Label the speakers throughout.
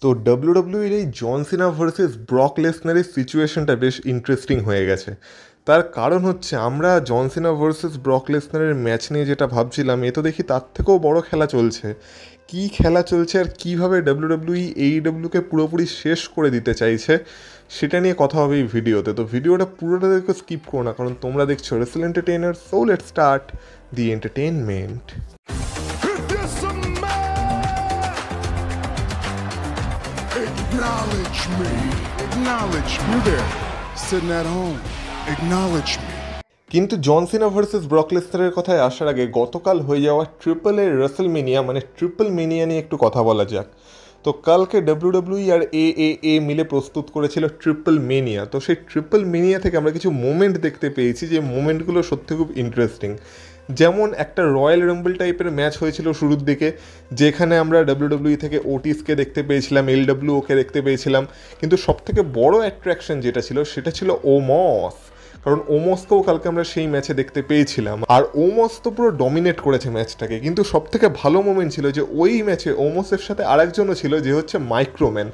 Speaker 1: তো ডাব্লিউডাব্লিউইর এই জন সিনা versus Brock লেসনারের সিচুয়েশনটা বেশ ইন্টারেস্টিং হয়ে গেছে। তার কারণ হচ্ছে আমরা জন সিনা ভার্সেস ব্রক লেসনারের ম্যাচ নিয়ে যেটা ভাবছিলাম, এ তো দেখি তার থেকেও বড় খেলা চলছে। কী খেলা চলছে আর কীভাবে ডাব্লিউডাব্লিউই এইডাব্লিউকে পুরোপুরি শেষ করে দিতে চাইছে সেটা নিয়ে কথা হবে এই ভিডিওতে। তো ভিডিওটা পুরোটা দেখে স্কিপ করো না, কারণ তোমরা দেখছো wrestle entertainer. So let's start the entertainment.
Speaker 2: Acknowledge me. Acknowledge me. You there, sitting at home. Acknowledge me.
Speaker 1: কিন্তু জন সিনা ভার্সেস ব্রক লেসনারের কথায় আসার আগে গতকাল হয়ে যাওয়া ট্রিপল এ রেসলমেনিয়া মানে ট্রিপল মেনিয়া নিয়ে একটু কথা বলা যাক। তো কালকে ডাব্লিউডাব্লিউই আর এ মিলে প্রস্তুত করেছিল ট্রিপল মেনিয়া। তো সেই ট্রিপল মেনিয়া থেকে আমরা কিছু মোমেন্ট দেখতে পেয়েছি, যে মোমেন্টগুলো সত্যি খুব ইন্টারেস্টিং। যেমন একটা রয়্যাল রাম্বল টাইপের ম্যাচ হয়েছিল শুরুর দিকে, যেখানে আমরা ডাব্লিউডাব্লিউই থেকে ওটিসকে দেখতে পেয়েছিলাম, এলডব্লিউকে দেখতে পেয়েছিলাম, কিন্তু সবথেকে বড় অ্যাট্রাকশন যেটা ছিল সেটা ছিল ওমস। কারণ ওমসকেও কালকে আমরা সেই ম্যাচে দেখতে পেয়েছিলাম, আর ওমস তো পুরো ডমিনেট করেছে ম্যাচটাকে। কিন্তু সবথেকে ভালো মোমেন্ট ছিল যে ওই ম্যাচে ওমসের সাথে আরেকজনও ছিল, যে হচ্ছে মাইক্রোম্যান।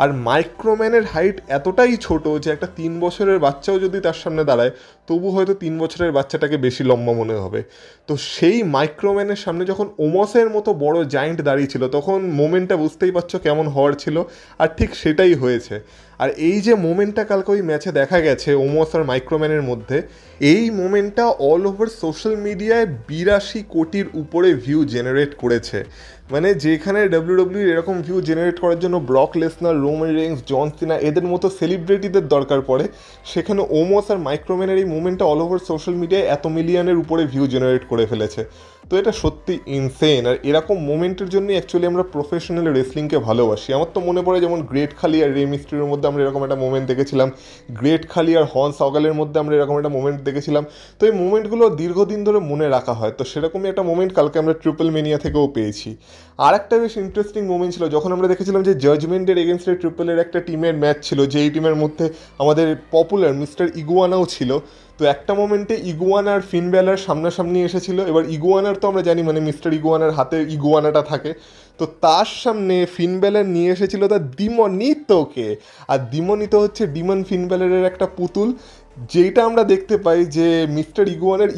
Speaker 1: আর মাইক্রোম্যানের হাইট এতটাই ছোট যে একটা 3 বছরের বাচ্চাও যদি তার সামনে দাঁড়ায় তবু হয়তো 3 বছরের বাচ্চাটাকে বেশি লম্বা মনে হবে। তো সেই মাইক্রোম্যানের সামনে যখন ওমসের মতো বড় জায়েন্ট দাঁড়িয়েছিল, তখন মোমেন্টটা বুঝতেই পারছো কেমন হওয়ার ছিল, আর ঠিক সেটাই হয়েছে। আর এই যে মোমেন্টটা কালকে ওই ম্যাচে দেখা গেছে ওমস আর মাইক্রোম্যানের মধ্যে, এই মোমেন্টটা অল ওভার সোশ্যাল মিডিয়ায় 82 কোটির উপরে ভিউ জেনারেট করেছে। মানে যেখানে ডাব্লিউডাব্লিউ এরকম ভিউ জেনারেট করার জন্য ব্রক লেসনার, রোমান রেইন্স, জন সিনা এদের মতো সেলিব্রিটিদের দরকার পড়ে, সেখানে ওমস আর মাইক্রোম্যানের এই মুভমেন্টটা অল ওভার সোশ্যাল মিডিয়ায় এত মিলিয়নের উপরে ভিউ জেনারেট করে ফেলেছে। তো এটা সত্যি ইনসেন। আর এরকম মোমেন্টের জন্যই অ্যাকচুয়ালি আমরা প্রফেশনাল রেসলিংকে ভালোবাসি। আমার তো মনে পড়ে যেমন গ্রেট খালি আর রে মিস্ট্রির মধ্যে আমরা এরকম একটা মোমেন্ট দেখেছিলাম, গ্রেট খালি আর হর্নস অগালের মধ্যে আমরা এরকম একটা মোমেন্ট দেখেছিলাম। তো এই মোমেন্টগুলো দীর্ঘদিন ধরে মনে রাখা হয়। তো সেরকমই একটা মোমেন্ট কালকে আমরা ট্রিপল মেনিয়া থেকেও পেয়েছি। আর একটা বেশ ইন্টারেস্টিং মোমেন্ট ছিল যখন আমরা দেখেছিলাম যে জাজমেন্টের এগেনস্টে ট্রিপলের একটা টিমের ম্যাচ ছিল, যে এই টিমের মধ্যে আমাদের পপুলার মিস্টার ইগুয়ানাও ছিল। তো একটা মোমেন্টে ইগুয়ানা আর ফিন ব্যালার সামনাসামনি এসেছিল। এবার ইগুয়ানার তো আমরা জানি মানে মিস্টার ইগুয়ানার হাতে ইগুয়ানাটা থাকে, তো তার সামনে ফিন ব্যালার নিয়ে এসেছিল তার দিমনিতোকে। আর দিমনিতো হচ্ছে ডিমন ফিন ব্যালারের একটা পুতুল, যেইটা আমরা দেখতে পাই যে মিস্টার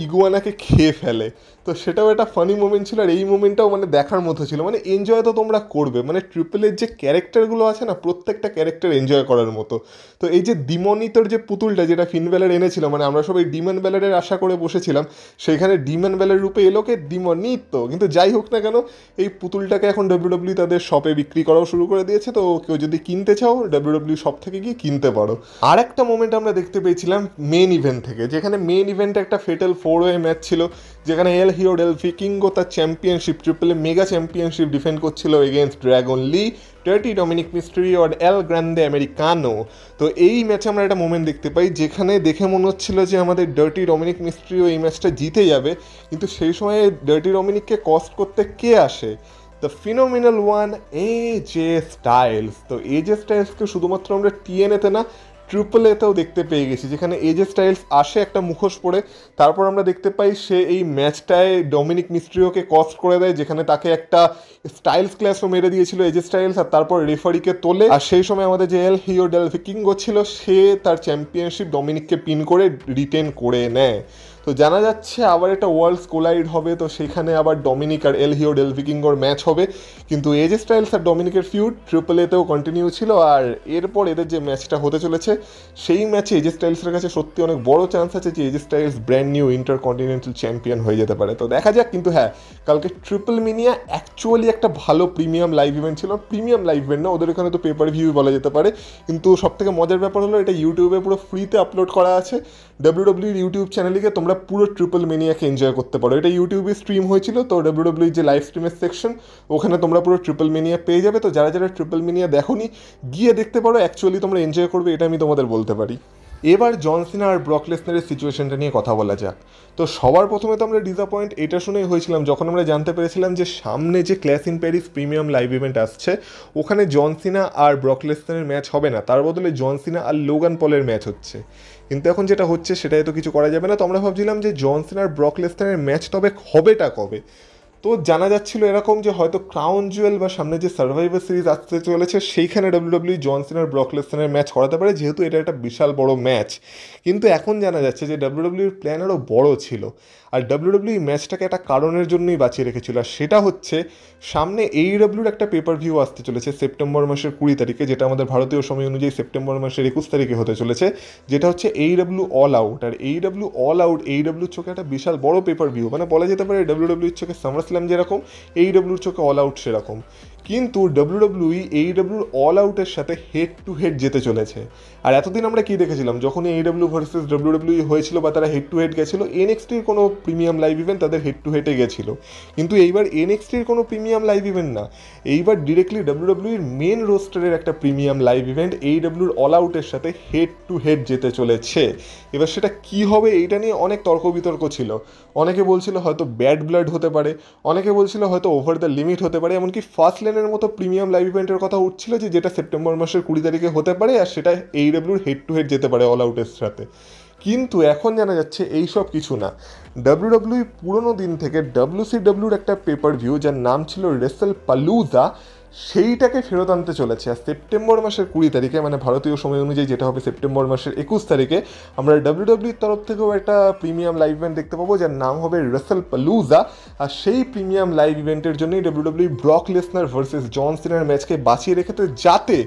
Speaker 1: ইগুয়ানাকে খেয়ে ফেলে। তো সেটাও একটা ফানি মোমেন্ট ছিল। আর এই মোমেন্টটাও মানে দেখার মতো ছিল, মানে এনজয় তো তোমরা করবে। মানে ট্রিপলের যে ক্যারেক্টারগুলো আছে না, প্রত্যেকটা ক্যারেক্টার এনজয় করার মতো। তো এই যে ডিমনিতোর যে পুতুলটা যেটা ফিন ব্যালার এনেছিল, মানে আমরা সবাই ডিমন ব্যালারের আশা করে বসেছিলাম, সেখানে ডিমন ব্যালার রূপে এলোকে ডিমনিতো। কিন্তু যাই হোক না কেন, এই পুতুলটাকে এখন ডাব্লিউডাব্লিউ তাদের শপে বিক্রি করাও শুরু করে দিয়েছে। তো কেউ যদি কিনতে চাও ডাব্লিউডাব্লিউ শপ থেকে গিয়ে কিনতে পারো। আর একটা মোমেন্ট আমরা দেখতে পেয়েছিলাম মেন ইভেন্ট থেকে, যেখানে মেন ইভেন্টে একটা ফেটাল 4-ওয়ে ম্যাচ ছিল, যেখানে এল হিরো ডেল ভিকিঙ্গো তার championship triple mega championship defend করছিল এগেনস্ট ড্রাগন লি, ডার্টি ডমিনিক মিস্টেরিও আর এল গ্র্যান্ডে আমেরিকানো। তো এই ম্যাচে আমরা একটা মোমেন্ট দেখতে পাই যেখানে দেখে মনে হচ্ছিল যে আমাদের ডার্টি ডমিনিক মিস্টেরিও এই ম্যাচটা জিতে যাবে, কিন্তু সেই সময় ডার্টি ডমিনিককে কস্ট করতে কে আসে? The phenomenal one AJ Styles. তো এজে স্টাইলসকে শুধুমাত্র আমরা টিএনএতে না, ট্রিপল এতেও দেখতে পেয়ে গেছি, যেখানে এজে স্টাইলস আসে একটা মুখোশ পরে। তারপর আমরা দেখতে পাই সে এই ম্যাচটায় ডমিনিক মিস্ট্রিওকে কস্ট করে দেয়, যেখানে তাকে একটা স্টাইলস ক্লাসও মেরে দিয়েছিল এজে স্টাইলস, আর তারপর রেফারিকে তোলে। আর সেই সময় আমাদের যে এল হিরো ডেল ভিকিঙ্গো ছিল, সে তার চ্যাম্পিয়নশিপ ডমিনিককে পিন করে রিটেন করে নেয়। তো জানা যাচ্ছে আবার একটা ওয়ার্ল্ডস কোলাইড হবে, তো সেখানে আবার ডমিনিক আর এল হিরো ডেল ভিকিঙ্গোর ম্যাচ হবে। কিন্তু এজে স্টাইলস আর ডমিনিকের ফিউড ট্রিপল এতেও কন্টিনিউ ছিল। আর এরপর এদের যে ম্যাচটা হতে চলেছে, সেই ম্যাচে এজে স্টাইলসের কাছে সত্যি অনেক বড় চান্স আছে যে AJ Styles brand new Intercontinental champion হয়ে যেতে পারে। তো দেখা যাক। কিন্তু হ্যাঁ, কালকে ট্রিপল মিনিয়া অ্যাকচুয়ালি একটা ভালো প্রিমিয়াম লাইভ ইভেন্ট ছিল। প্রিমিয়াম লাইভ ইভেন্ট না, ওদের এখানে তো পেপার ভিউ বলা যেতে পারে। কিন্তু সবথেকে মজার ব্যাপার হলো এটা ইউটিউবে পুরো ফ্রিতে আপলোড করা আছে। ডাব্লিউডাব্লিউর ইউটিউব চ্যানেলে গিয়ে তোমরা পুরো ট্রিপল মেনিয়াকে এনজয় করতে পারো। এটা ইউটিউবে স্ট্রিম হয়েছিল, তো ডাব্লিউডাব্লিউর যে লাইভ স্ট্রিমের সেকশন, ওখানে তোমরা পুরো ট্রিপল মেনিয়া পেয়ে যাবে। তো যারা যারা ট্রিপল মেনিয়া দেখোনি, গিয়ে দেখতে পারো। অ্যাকচুয়ালি তোমরা এনজয় করবে, এটা আমি তোমাদের বলতে পারি। এবার জন সিনা আর ব্রক লেসনারের সিচুয়েশনটা নিয়ে কথা বলা যাক। তো সবার প্রথমে তো আমরা ডিসঅ্যাপয়েন্ট এটা শুনেই হয়েছিলাম যখন আমরা জানতে পেরেছিলাম যে সামনে যে clash in Paris premium live event আসছে, ওখানে জন সিনা আর ব্রক লেসনারের ম্যাচ হবে না, তার বদলে জন সিনা আর লোগান পলের ম্যাচ হচ্ছে। কিন্তু এখন যেটা হচ্ছে সেটাই তো কিছু করা যাবে না। তো আমরা ভাবছিলাম যে জন সিনা আর ব্রক লেসনারের ম্যাচ তবে হবেটা কবে। তো জানা যাচ্ছিল এরকম যে হয়তো ক্রাউন জুয়েল বা সামনে যে সার্ভাইভার সিরিজ আসতে চলেছে সেইখানে ডাব্লিউডাব্লিউ জন সিনার ব্রক লেসনারের ম্যাচ করাতে পারে, যেহেতু এটা একটা বিশাল বড় ম্যাচ। কিন্তু এখন জানা যাচ্ছে যে ডাব্লিউডাব্লিউর প্ল্যান আরও বড় ছিল, আর ডাব্লিউডাব্লিউ ম্যাচটাকে একটা কারণের জন্যই বাঁচিয়ে রেখেছিল, আর সেটা হচ্ছে সামনে এইডাব্লিউর একটা পেপার ভিউ আসতে চলেছে সেপ্টেম্বর মাসের 20 তারিখে, যেটা আমাদের ভারতীয় সময় অনুযায়ী সেপ্টেম্বর মাসের 21 তারিখে হতে চলেছে, যেটা হচ্ছে এইডাব্লিউ অল আউট। আর এইডাব্লিউ অল আউট এইডাব্লিউর চোখে একটা বিশাল বড় পেপার ভিউ, মানে বলা যেতে পারে ডাব্লিউডাব্লিউর চোখে সামারস্ল্যাম যেরকম, এইডাব্লিউর চোখে অল আউট সেরকম। কিন্তু ডাব্লিউডাব্লিউই এইডাব্লিউর অল আউটের সাথে হেড টু হেড যেতে চলেছে। আর এতদিন আমরা কি দেখেছিলাম, যখনই এইডাব্লিউ ভার্সেস ডাব্লিউডাব্লিউ হয়েছিল বা তারা হেড টু হেড গেছিলো, এনএক্সটির কোনো প্রিমিয়াম লাইভ ইভেন্ট তাদের হেড টু হেডে গেছিলো। কিন্তু এইবার এনএক্সটির কোনো প্রিমিয়াম লাইভ ইভেন্ট না, এইবার ডিরেক্টলি ডাব্লিউডাব্লিউর মেন রোস্টারের একটা প্রিমিয়াম লাইভ ইভেন্ট এইডাব্লিউর অল আউটের সাথে হেড টু হেড যেতে চলেছে। এবার সেটা কি হবে এইটা নিয়ে অনেক তর্ক বিতর্ক ছিল। অনেকে বলছিল হয়তো ব্যাড ব্লাড হতে পারে, অনেকে বলছিল হয়তো ওভার দ্য লিমিট হতে পারে, এমনকি ফার্স্ট লেনের মতো প্রিমিয়াম লাইভ ইভেন্টের কথা উঠছিল যেটা সেপ্টেম্বর মাসের 20 তারিখে হতে পারে, আর সেটা এইডাব্লিউর হেড টু হেড যেতে পারে অল আউটের সাথে। কিন্তু এখন জানা যাচ্ছে এই সব কিছু না, ডাব্লিউডাব্লিউ পুরোনো দিন থেকে ডাব্লিউসিডাব্লিউর একটা পেপার ভিউ যার নাম ছিল রেসেল পালুজা, সেইটাকে ফেরত আনতে চলেছে। আর সেপ্টেম্বর মাসের 20 তারিখে, মানে ভারতীয় সময় অনুযায়ী যেটা হবে সেপ্টেম্বর মাসের 21 তারিখে, আমরা ডাব্লিউডাব্লিউর তরফ থেকেও একটা প্রিমিয়াম লাইভ ইভেন্ট দেখতে পাবো যার নাম হবে রেসেল পালুজা। আর সেই প্রিমিয়াম লাইভ ইভেন্টের জন্যই ডাব্লিউডাব্লিউ ব্রক লেসনার ভার্সেস জন সিনার ম্যাচকে বাঁচিয়ে রেখেছে, যাতে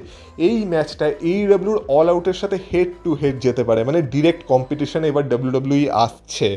Speaker 1: এই ম্যাচটা এইডাব্লিউর অল আউটের সাথে হেড টু হেড যেতে পারে, মানে ডিরেক্ট কম্পিটিশনে এবার ডাব্লিউডাব্লিউ আসছে।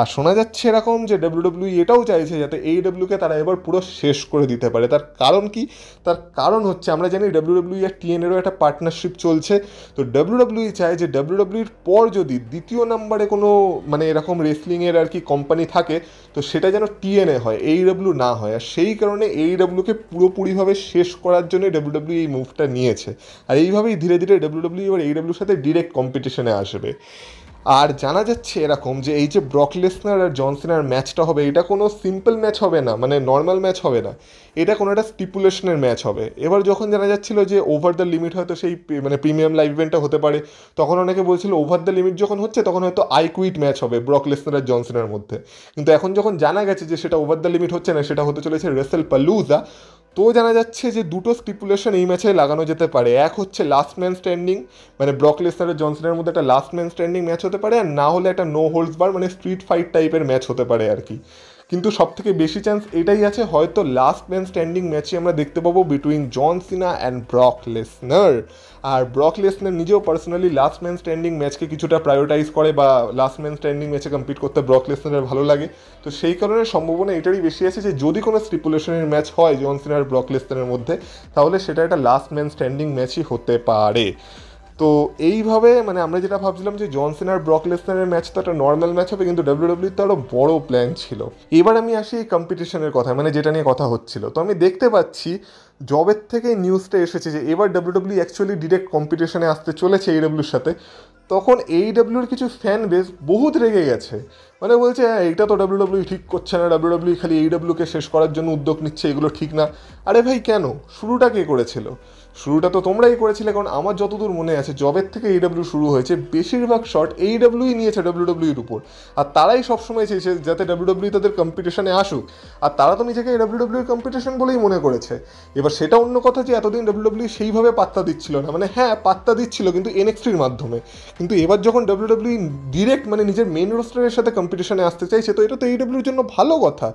Speaker 1: আর শোনা যাচ্ছে এরকম যে ডাব্লিউডাব্লিউ এটাও চাইছে যাতে এইডাব্লিউকে তারা এবার পুরো শেষ করে দিতে পারে। তার কারণ কি? তার কারণ হচ্ছে আমরা জানি ডাব্লিউডাব্লিউ আর টিএনএরও একটা পার্টনারশিপ চলছে। তো ডাব্লিউডাব্লিউ চায় যে ডাব্লিউডাব্লিউর পর যদি দ্বিতীয় নম্বরে কোনো মানে এরকম রেসলিংয়ের আর কি কোম্পানি থাকে, তো সেটা যেন টিএনএ হয়, এইডাব্লিউ না হয়। আর সেই কারণে এইডাব্লিউকে পুরোপুরিভাবে শেষ করার জন্য ডাব্লিউডাব্লিউ এই মুভটা নিয়েছে। আর এইভাবেই ধীরে ধীরে ডাব্লিউডাব্লিউ এবার এইডাব্লিউর সাথে ডিরেক্ট কম্পিটিশনে আসবে। আর জানা যাচ্ছে এরকম যে এই যে ব্রক লেসনার আর জন সিনার ম্যাচটা হবে, এটা কোনো সিম্পল ম্যাচ হবে না, মানে নর্মাল ম্যাচ হবে না, এটা কোনো একটা স্টিপুলেশনের ম্যাচ হবে। এবার যখন জানা যাচ্ছিল যে ওভার দ্য লিমিট হয়তো সেই মানে প্রিমিয়াম লাইভ ইভেন্টটা হতে পারে, তখন অনেকে বলছিল ওভার দ্য লিমিট যখন হচ্ছে তখন হয়তো আই কুইট ম্যাচ হবে ব্রক লেসনার আর জন সিনার মধ্যে। কিন্তু এখন যখন জানা গেছে যে সেটা ওভার দ্য লিমিট হচ্ছে না, সেটা হতে চলেছে রেসেল পালুজা, তো জানা যাচ্ছে যে দুটো স্টিপুলেশন এই ম্যাচে লাগানো যেতে পারে। এক হচ্ছে লাস্ট ম্যান স্ট্যান্ডিং, মানে ব্রক লেসনার আর জন সিনার মধ্যে একটা লাস্ট ম্যান স্ট্যান্ডিং ম্যাচ হতে পারে, আর না হলে একটা নো হোল্ডস বার মানে স্ট্রিট ফাইট টাইপের ম্যাচ হতে পারে আর কি। কিন্তু সব থেকে বেশি চান্স এটাই আছে, হয়তো লাস্ট ম্যান স্ট্যান্ডিং ম্যাচই আমরা দেখতে পাবো between John Cena and Brock Lesnar. আর ব্রক লেসনার নিজেও পার্সোনালি লাস্ট ম্যান স্ট্যান্ডিং ম্যাচকে কিছুটা প্রায়োরিটাইজ করে, বা লাস্ট ম্যান স্ট্যান্ডিং ম্যাচে কম্পিট করতে ব্রক লেসনারের ভালো লাগে। তো সেই কারণে সম্ভাবনা এটারই বেশি আছে যে যদি কোনো স্টিপুলেশনের ম্যাচ হয় জন সিনা আর ব্রক লেসনারের মধ্যে, তাহলে সেটা একটা লাস্ট ম্যান স্ট্যান্ডিং ম্যাচই হতে পারে। তো এইভাবে মানে আমরা যেটা ভাবছিলাম যে জন সিনার ব্রক লেসনারের ম্যাচ তো একটা নর্মাল ম্যাচ হবে, কিন্তু ডাব্লিউডাব্লিউ তো আরও বড় প্ল্যান ছিল। এবার আমি আসি এই কম্পিটিশনের কথা, মানে যেটা নিয়ে কথা হচ্ছিল। তো আমি দেখতে পাচ্ছি জবের থেকে নিউজটা এসেছে যে এবার ডাব্লিউডাব্লিউ অ্যাকচুয়ালি ডিরেক্ট কম্পিটিশনে আসতে চলেছে এইডাব্লিউর সাথে। তখন এইডাব্লিউর কিছু ফ্যান বেস বহুত রেগে গেছে, মানে বলছে হ্যাঁ এইটা তো ডাব্লিউডাব্লিউ ঠিক করছে না, ডাব্লিউডাব্লিউ খালি এইডাব্লিউকে শেষ করার জন্য উদ্যোগ নিচ্ছে, এগুলো ঠিক না। আরে ভাই কেন? শুরুটা কে করেছিল? শুরুটা তো তোমরাই করেছিলে, কারণ আমার যতদূর মনে আছে জবের থেকে এইডাব্লিউ শুরু হয়েছে, বেশিরভাগ শট এইডাব্লিউই নিয়েছে ডাব্লিউডাব্লিউর উপর। আর তারাই সবসময় চেয়েছে যাতে ডাব্লিউডাব্লিউ তাদের কম্পিটিশনে আসুক, আর তারা তো নিজেকে ডাব্লিউডাব্লিউর কম্পিটিশন বলেই মনে করেছে। এবার সেটা অন্য কথা যে এতদিন ডাব্লিউডাব্লিউ সেইভাবে পাত্তা দিচ্ছিল না, মানে হ্যাঁ পাত্তা দিচ্ছিল কিন্তু এনএক্সটির মাধ্যমে। কিন্তু এবার যখন ডাব্লিউডাব্লিউ ডিরেক্ট মানে নিজের মেন রোস্টারের সাথে কম্পিটিশনে আসতে চাইছে, তো এটা তো এইডাব্লিউর জন্য ভালো কথা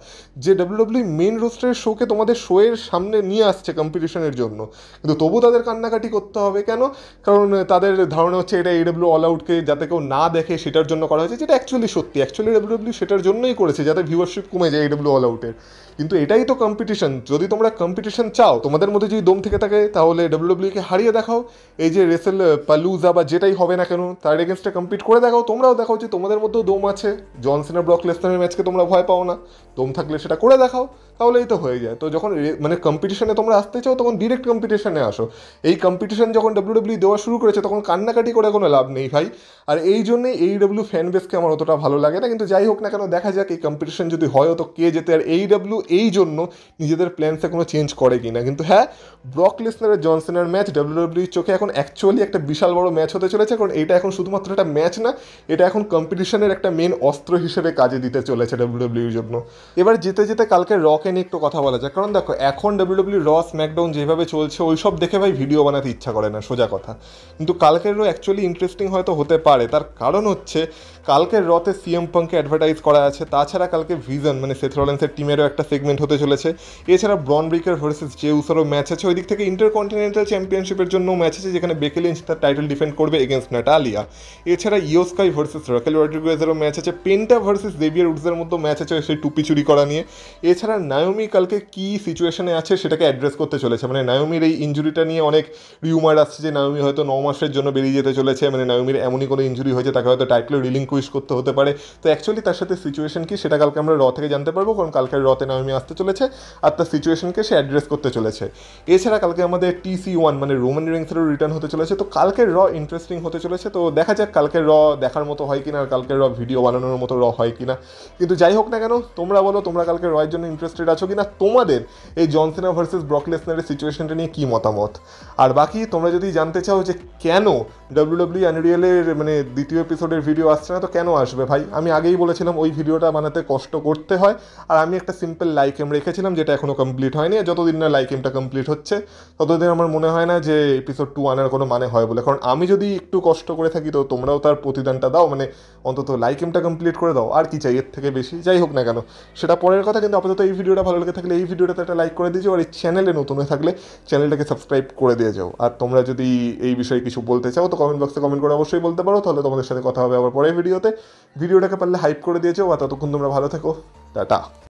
Speaker 1: যে ডাব্লিউডাব্লিউ মেন রোস্টারের শোকে তোমাদের শোয়ের সামনে নিয়ে আসছে কম্পিটিশনের জন্য। কিন্তু তবু তাদের কান্নাকাটি করতে হবে কেন? কারণ তাদের ধারণা হচ্ছে এটা এইডাব্লিউ অল আউটকে যাতে কেউ না দেখে সেটার জন্য করা হয়েছে, যেটা অ্যাকচুয়ালি সত্যি। অ্যাকচুয়ালি ডাব্লিউডাব্লিউ সেটার জন্যই করেছে যাতে ভিউয়ারশিপ কমে যায় এইডাব্লিউ অল আউটের। কিন্তু এটাই তো কম্পিটিশন। যদি তোমরা কম্পিটিশন চাও, তোমাদের মধ্যে যদি দম থেকে থাকে, তাহলে ডাব্লিউডাব্লিউকে হারিয়ে দেখাও। এই যে রেসেল পালুজা বা যেটাই হবে না কেন তার এগেনস্টে কম্পিট করে দেখাও। তোমরাও দেখাও যে তোমাদের মধ্যেও দম আছে। জন সিনা ব্রক লেসনারের ম্যাচকে তোমরা ভয় পাও না, দম থাকলে সেটা করে দেখাও, তাহলেই তো হয়ে যায়। তো যখন মানে কম্পিটিশনে তোমরা আসতে চাও তখন ডিরেক্ট কম্পিটিশনে আসো। এই কম্পিটিশন যখন ডাব্লিউডাব্লিউ দেওয়া শুরু করেছে তখন কান্নাকাটি করে কোনো লাভ নেই ভাই। আর এই জন্যই এইডাব্লিউ ফ্যান বেসকে আমার অতটা ভালো লাগে না। কিন্তু যাই হোক না কেন, দেখা যাক এই কম্পিটিশন যদি হয় তো কে যেতে। আর এইডাব্লিউ এই জন্য নিজেদের প্ল্যানসে কোনো চেঞ্জ করে কি না। কিন্তু হ্যাঁ, ব্রক লেসনারের জন সিনার ম্যাচ ডাব্লিউডাব্লিউইর চোখে এখন অ্যাকচুয়ালি একটা বিশাল বড় ম্যাচ হতে চলেছে, কারণ এটা এখন শুধুমাত্র একটা ম্যাচ না, এটা এখন কম্পিটিশনের একটা মেন অস্ত্র হিসেবে কাজে দিতে চলেছে ডাব্লিউডাব্লিউইর জন্য। এবার যেতে যেতে কালকে রকে নিয়ে একটু কথা বলা যায়, কারণ দেখো এখন ডাব্লিউডাব্লিউ র স্ম্যাকডাউন যেভাবে চলছে ওইসব দেখে ভাই ভিডিও বানাতে ইচ্ছা করে না, সোজা কথা। কিন্তু কালকের র অ্যাকচুয়ালি ইন্টারেস্টিং হয়তো হতে পারে, তার কারণ হচ্ছে কালকের রতে সিএম পাঙ্ককে অ্যাডভার্টাইজ করা আছে, তাছাড়া কালকে ভিজন মানে সেথ রলিন্সের টিমেরও একটা সেগমেন্ট হতে চলেছে, এছাড়া ব্রন ব্রেকার ভার্সেস জে উসোরও ম্যাচ আছে, ওই দিক থেকে ইন্টারকন্টিনেন্টাল চ্যাম্পিয়নশিপের জন্য ম্যাচ আছে যেখানে বেকি লিঞ্চ তার টাইটেল ডিফেন্ড করবে এগেনস্ট নাটালিয়া, এছাড়া ইও স্কাই ভার্সেস রাকেল রড্রিগুয়েজেরও ম্যাচ আছে, পেন্টা ভার্সেস জেভিয়ার উডসের মধ্যে ম্যাচ আছে সেই টুপি চুরি করা নিয়ে, এছাড়া নায়োমি কালকে কী সিচুয়েশনে আছে সেটাকে অ্যাড্রেস করতে চলেছে, মানে নায়োমির এই ইঞ্জুরিটা নিয়ে অনেক রিউমার আসছে যে নায়োমি হয়তো 9 মাসের জন্য বেরিয়ে যেতে চলেছে, মানে নায়োমির এমনই কোনো ইঞ্জুরি হয়েছে তাকে হয়তো টাইটেল রিলিংকুইশ করতে হতে পারে। তো অ্যাকচুয়ালি তার সাথে সিচুয়েশন কি সেটা কালকে আমরা র থেকে জানতে পারবো, কারণ কালকের রতে নায়োমি আসতে চলেছে আর তার সিচুয়েশনকে সে অ্যাড্রেস করতে চলেছে। এছাড়া কালকে আমাদের TC1 মানে রোমান রিংসেরও রিটার্ন হতে চলেছে, তো কালকের র ইন্টারেস্টিং হতে চলেছে। তো দেখা যাক কালকের র দেখার মতো হয় কিনা আর কালকের র ভিডিও বানানোর মতো র হয় কিনা। কিন্তু যাই হোক না কেন, তোমরা বলো তোমরা কালকে রয়ের জন্য ইন্টারেস্টেড আছো কিনা, তোমাদের এই জন সিনা ভার্সেস ব্রক লেসনারের সিচুয়েশনটা নিয়ে কী মতামত। আর বাকি তোমরা যদি জানতে চাও যে কেন ডাব্লিউডাব্লিউ আনরিয়েলের মানে দ্বিতীয় এপিসোডের ভিডিও আসছে না, তো কেন আসবে ভাই, আমি আগেই বলেছিলাম ওই ভিডিওটা বানাতে কষ্ট করতে হয়, আর আমি একটা সিম্পল লাইক এম রেখেছিলাম যেটা এখনও কমপ্লিট হয়নি, আর যতদিন না লাইক এমটা কমপ্লিট হচ্ছে ততদিন আমার মনে হয় না যে এপিসোড 2 আনার কোনো মানে হয় বলে। কারণ আমি যদি একটু কষ্ট করে থাকি তো তোমরাও তার প্রতিদানটা দাও, মানে অন্তত লাইক এমটা কমপ্লিট করে দাও, আর কি চাই এর থেকে বেশি। যাই হোক না কেন সেটা পরের কথা, কিন্তু আপাতত এই ভিডিওটা ভালো লেগে থাকলে এই ভিডিওটাতে একটা লাইক করে দিয়েছো, আর এই চ্যানেলে নতুন হয়ে থাকলে চ্যানেলটাকে সাবস্ক্রাইব করে দিয়ে যাও। আর তোমরা যদি এই বিষয়ে কিছু বলতে চাও তো কমেন্ট বক্সে কমেন্ট করে অবশ্যই বলতে পারো, তাহলে তোমাদের সাথে কথা হবে আবার পরের ভিডিওতে। ভিডিওটাকে পারলে হাইপ করে দিয়েছো, আর ততক্ষণ তোমরা ভালো থেকো, টাটা।